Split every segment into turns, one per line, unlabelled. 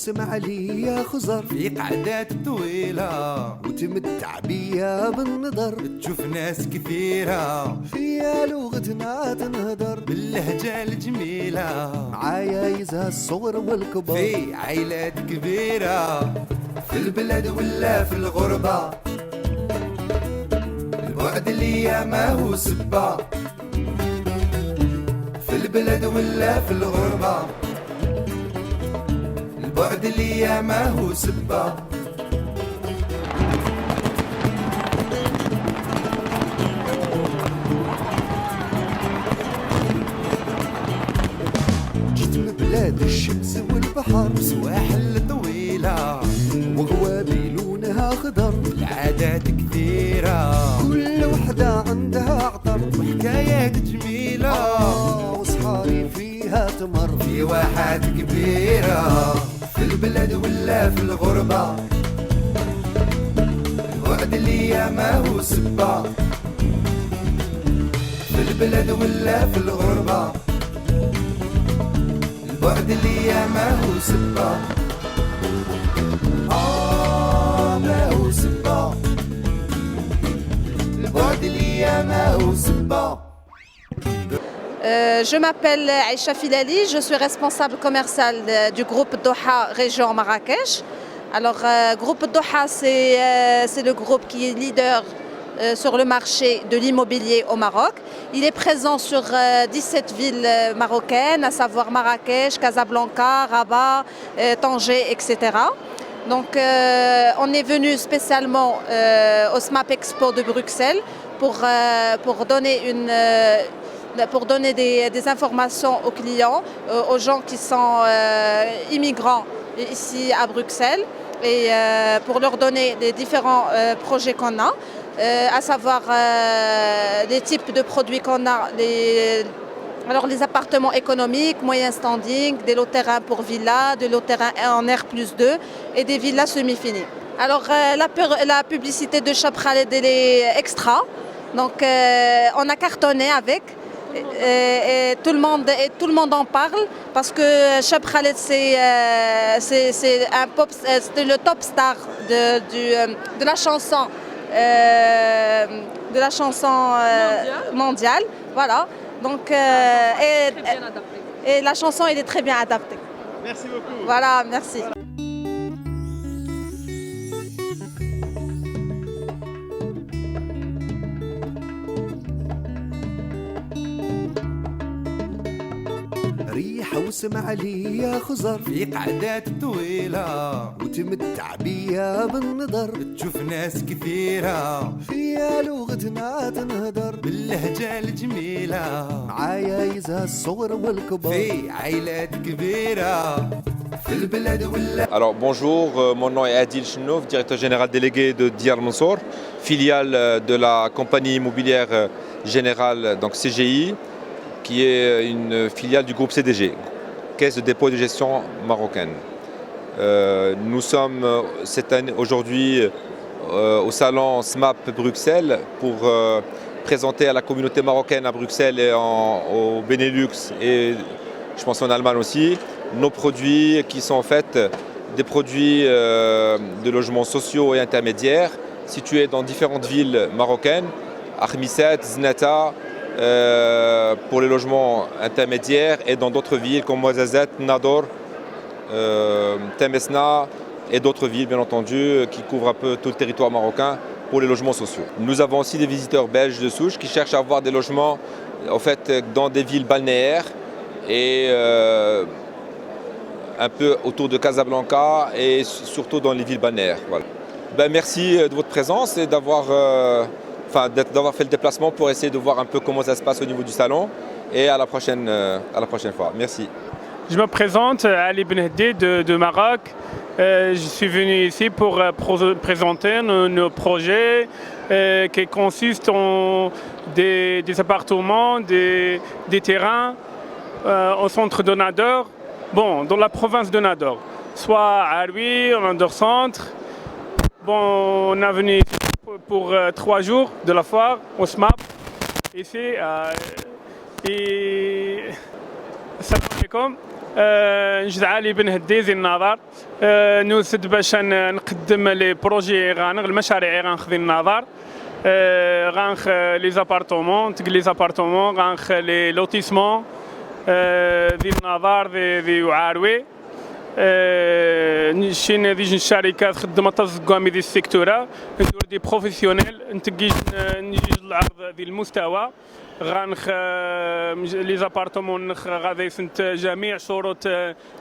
واسمع لي يا خزر
في قعدات طويلة
وتمتع بيا بالنظر،
تشوف ناس كثيرة
فيا لغتنا تنهدر
باللهجة الجميلة،
معايا يزها الصغر والكبر
في عائلات كبيرة في البلاد ولا في الغربة، البعد اللي ما هو سبة، في البلاد ولا في الغربة، البعد اللي ما هو سبة.
جيت من بلاد الشمس والبحر
سواحل طويلة
وغوابي لونها خضر،
العادات كثيرة
كل وحدة عندها عطر
وحكايات جميلة،
وصحاري فيها تمر
في واحات كبيرة في البلاد ولا في الغربة، الوعد اللي ما هو سبة، في البلاد ولا في الغربة، البعد اللي ما هو سبة، ما هو سبة، البعد اللي ما هو سبة.
Je m'appelle Aïcha Filali, je suis responsable commercial du groupe Doha Région Marrakech. Alors, groupe Doha, c'est le groupe qui est leader sur le marché de l'immobilier au Maroc. Il est présent sur 17 villes marocaines, à savoir Marrakech, Casablanca, Rabat, Tanger, etc. Donc, on est venu spécialement au SMAP Expo de Bruxelles pour donner des informations aux clients, aux gens qui sont immigrants ici à Bruxelles, et pour leur donner les différents projets qu'on a, à savoir les types de produits qu'on a, alors les appartements économiques, moyens standing, des lots terrains pour villas, des lots terrains en R+2 et des villas semi-finies. Alors la publicité de Cheb Khaled, elle est extra, donc on a cartonné avec. Et tout le monde en parle parce que Cheb Khaled c'est le top star de la chanson mondiale. Voilà. Donc et la chanson elle est très bien adaptée.
Merci beaucoup.
Voilà, merci.
ريحة واسمع لي يا خزر
في قعدات طويلة
وتمتع بيا بالنظر،
تشوف ناس كثيرة
فيا لغتنا تنهدر
باللهجة الجميلة،
معايا يزها الصغر والكبر
في عائلات كبيرة في البلاد ولا.
Alors bonjour, mon nom est Adil Chenouf, directeur général délégué de Diyar Mansour, filiale de la compagnie immobilière générale, donc CGI, qui est une filiale du groupe CDG, Caisse de dépôt et de gestion marocaine. Nous sommes aujourd'hui au salon SMAP Bruxelles pour présenter à la communauté marocaine à Bruxelles et au Benelux et je pense en Allemagne aussi, nos produits qui sont en fait des produits de logements sociaux et intermédiaires situés dans différentes villes marocaines, Armisset, Znata, pour les logements intermédiaires et dans d'autres villes comme Ouarzazate, Nador, Temesna et d'autres villes bien entendu qui couvrent un peu tout le territoire marocain pour les logements sociaux. Nous avons aussi des visiteurs belges de souche qui cherchent à avoir des logements en fait, dans des villes balnéaires et un peu autour de Casablanca et surtout dans les villes balnéaires. Voilà. Merci de votre présence et d'avoir fait le déplacement pour essayer de voir un peu comment ça se passe au niveau du salon et à la prochaine fois. Merci.
Je me présente Ali Benhedi de Maroc. Je suis venu ici pour présenter nos projets qui consistent en des appartements, des terrains au centre de Nador, dans la province de Nador, soit à Arui, en Nador Centre. On est venu pour 3 jours de la foire au SMAP ici et salam alaikum. نجد علي بن هدي زي النظر نوسد باش نقدم لي بروجي غانغ المشاريع غنخذ النظر غانخ لي زابارتومون تق لي زابارتومون غانخ لي لوتيسمون ذي النظر ذي وعاروي نشين ديج الشركات خدمة تزقامي ذي السيكتورا ندور دي بروفيسيونيل نتقيج نجيج العرض ذي المستوى غانخ لي زابارتومون نخ غادي سنت جميع شروط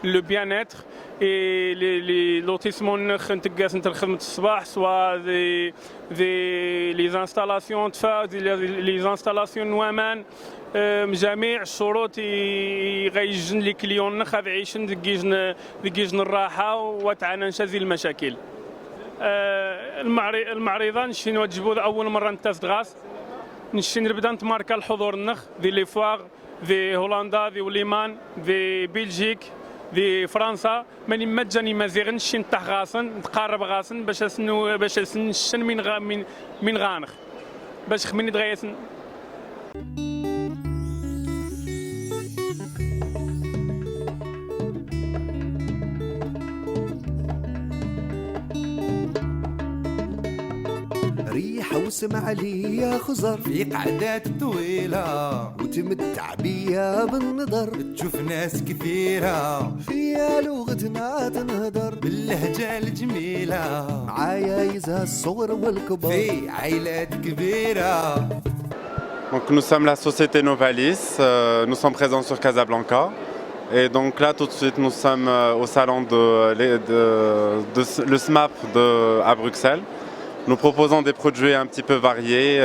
لو بيان اتر اي لي لوتيسمون نخ نتقاس نت خدمة الصباح سوا لي زانستالاسيون تفا لي زانستالاسيون نوامان جميع الشروط غيجن لي كليون نخ غادي يعيشن دقيجن الراحة وتعانى نشازي المشاكل المعرضة نشي نوجبو أول مرة نتاس غاس نشي نبدا نتماركا الحضور النخ ذي لي فواغ ذي هولندا ذي وليمان ذي بلجيك ذي فرنسا ماني مجاني مزيغ نشي نتاح غاسن نتقارب غاسن باش نشن من غانخ باش خميني دغيسن
ريحة وسمع لي يا خزر
في قعدات طويلة
وتمتع بيا بالنظر
تشوف ناس كثيرة
فيا لغتنا تنهدر
باللهجة الجميلة
معايا يزها الصغر والكبار
في عائلات كبيرة.
Donc nous sommes la société Novalis, nous sommes présents sur Casablanca et donc là tout de suite nous sommes au salon le SMAP à Bruxelles. Nous proposons des produits un petit peu variés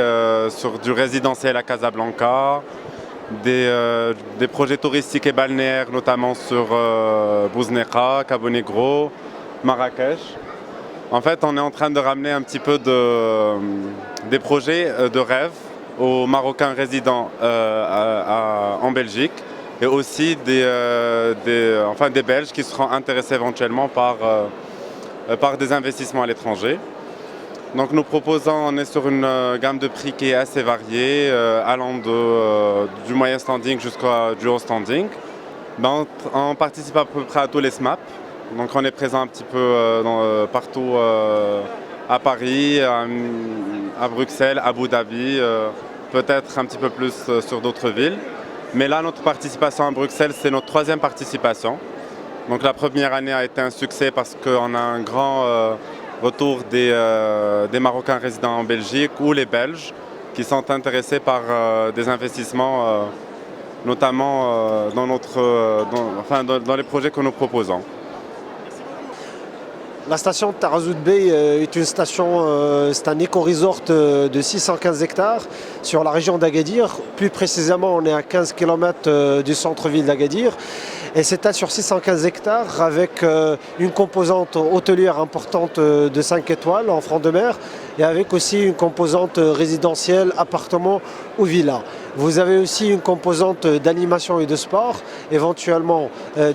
sur du résidentiel à Casablanca, des projets touristiques et balnéaires notamment sur Bouznekha, Cabo Negro, Marrakech. En fait on est en train de ramener un petit peu des projets de rêve aux Marocains résidents en Belgique et aussi des Belges qui seront intéressés éventuellement par des investissements à l'étranger. Donc nous proposons, on est sur une gamme de prix qui est assez variée, allant du moyen standing jusqu'au haut standing. On participe à peu près à tous les SMAP, donc on est présent un petit peu partout à Paris, à Bruxelles, à Abu Dhabi, peut-être un petit peu plus sur d'autres villes. Mais là, notre participation à Bruxelles, c'est notre troisième participation. Donc la première année a été un succès parce qu'on a un grand retour des Marocains résidents en Belgique ou les Belges qui sont intéressés par des investissements, notamment dans les projets que nous proposons.
La station de Tarazout Bey est une station, c'est un éco-resort de 615 hectares sur la région d'Agadir. Plus précisément, on est à 15 km du centre-ville d'Agadir. Et c'est sur 615 hectares avec une composante hôtelière importante de 5 étoiles en front de mer et avec aussi une composante résidentielle, appartement ou villa. Vous avez aussi une composante d'animation et de sport, éventuellement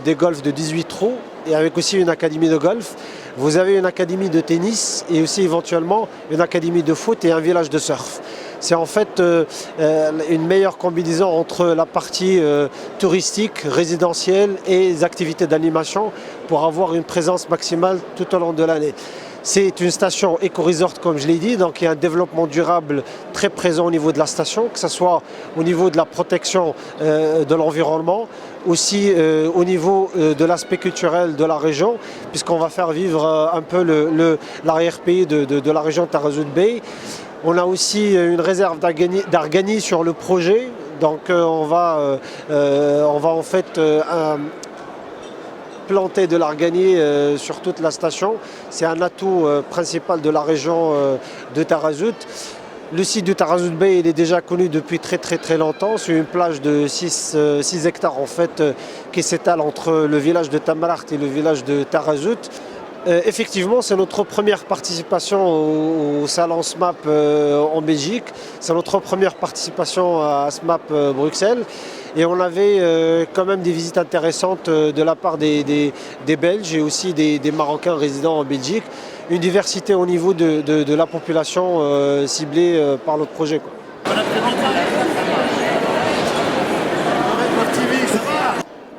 des golfs de 18 trous et avec aussi une académie de golf. Vous avez une académie de tennis et aussi éventuellement une académie de foot et un village de surf. C'est en fait une meilleure combinaison entre la partie touristique, résidentielle et les activités d'animation pour avoir une présence maximale tout au long de l'année. C'est une station éco-resort comme je l'ai dit, donc il y a un développement durable très présent au niveau de la station, que ce soit au niveau de la protection de l'environnement, aussi au niveau de l'aspect culturel de la région, puisqu'on va faire vivre un peu l'arrière-pays de la région de Tarazout Bey. On a aussi une réserve d'arganie sur le projet, donc on va en fait planter de l'arganie sur toute la station. C'est un atout principal de la région de Tarazout. Le site de Tarazout Bey il est déjà connu depuis très longtemps. C'est une plage de 6 hectares en fait, qui s'étale entre le village de Tamarart et le village de Tarazout. Effectivement, c'est notre première participation au salon SMAP en Belgique. C'est notre première participation à SMAP Bruxelles. Et on avait quand même des visites intéressantes de la part des Belges et aussi des Marocains résidant en Belgique. Une diversité au niveau de la population ciblée par notre projet, quoi.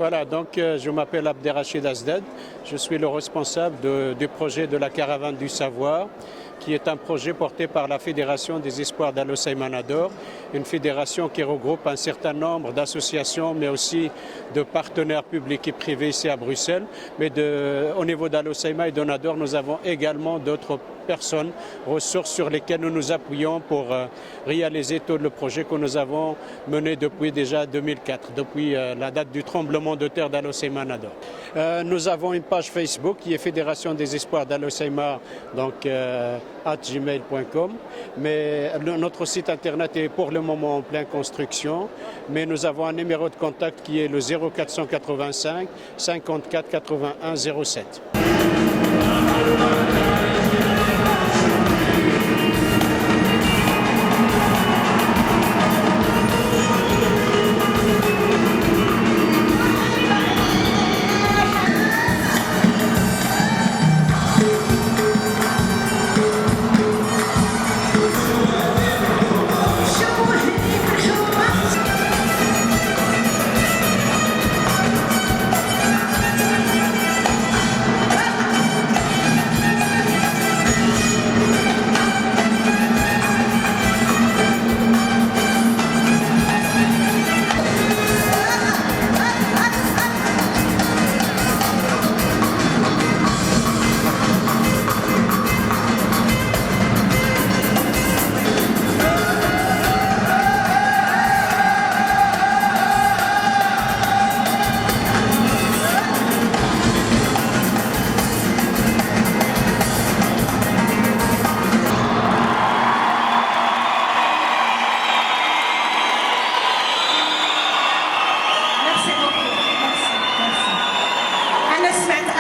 Voilà, donc je m'appelle Abderrachid Asdad, je suis le responsable du projet de la Caravane du Savoir, qui est un projet porté par la Fédération des Espoirs d'Al Hoceima Nador, une fédération qui regroupe un certain nombre d'associations, mais aussi de partenaires publics et privés ici à Bruxelles. Mais au niveau d'Al Hoceima et de Nador, nous avons également d'autres personnes, ressources sur lesquelles nous nous appuyons pour réaliser tout le projet que nous avons mené depuis déjà 2004, depuis la date du tremblement de terre d'Al Hoceima Nador. Nous avons une page Facebook qui est Fédération des Espoirs d'Al Hoceima, donc @gmail.com, mais notre site internet est pour le moment en pleine construction, mais nous avons un numéro de contact qui est le 0485 54 81 07.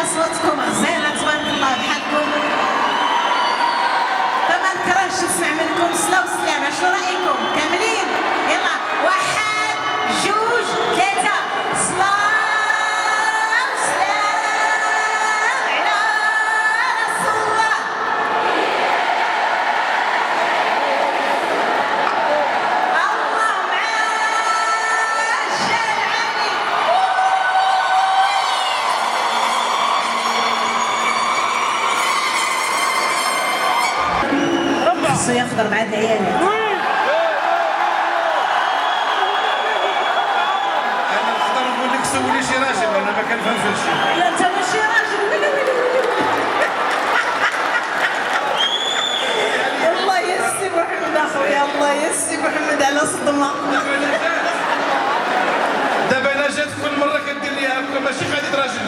أصواتكم غزيرة تبارك الله بحالكم. فما نكرهش نسمع منكم صلاة وسلامة. شنو رأيكم؟ كاملين؟ يلا 1 2 3 صلاة وسلام على رسول الله. اللهم عاش العالي. خصو يحضر مع العيالات.
انا نقدر نقول لك سولي شي راجل انا ما كنفهمش هادشي.
لا انت ماشي راجل. الله يسي محمد اخويا، الله يسي محمد على صدمه.
دابا انا جات كل مره كدير ليها هكا ماشي قاعده راجل،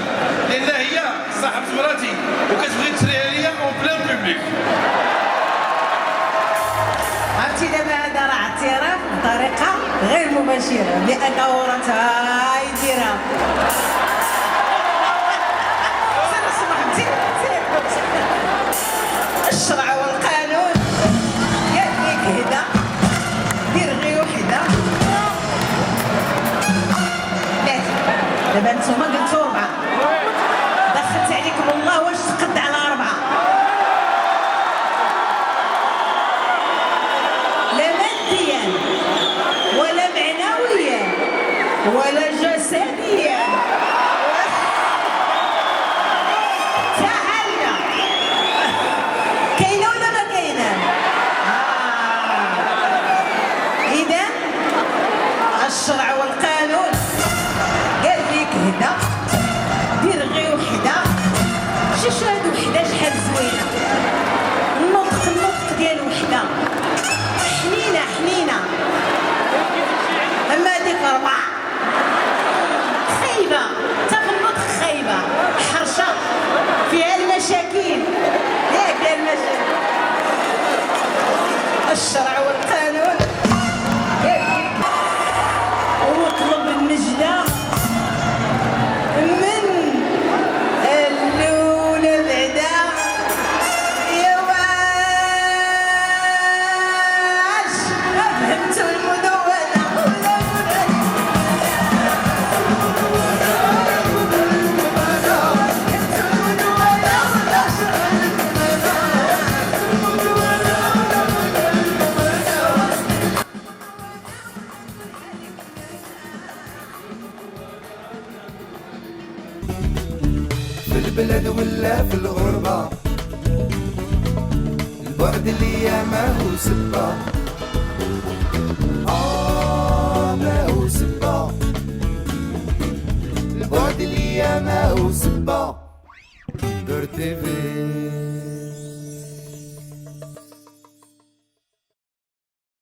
لان هي صاحبة مراتي وكتبغي تشريها ليا اون بلان بوبليك.
عرفتي دابا هذا راه اعتراف بطريقه غير مباشره لانه راه يديرها. سير اسمح سير الشرع والقانون قال لك هدا دير غير وحده. دابا نتوما قلتوا 4 دخلت عليكم الله واش تقد على 4. لا ماديا ولا معنويا ولا جسديا. تعالنا كاينه ولا ما كاينه؟ اذا الشرع والقانون قال لك هدا دير غير وحده. شوف هاد وحده شحال زوينه، النطق ديال وحده حنينه حنينه. اما هذيك 4 خايبه، حتى في النطق خايبه، حرشه فيها المشاكل. ياك فيها المشاكل. الشرع والقانون واطلب النجده من الاولى بعدا. يا واش فهمتوا المدونة؟
في البلد ولا في الغربة البعد اللي يا ما هو سبة ما هو سبة البعد اللي يا ما هو سبة درتي في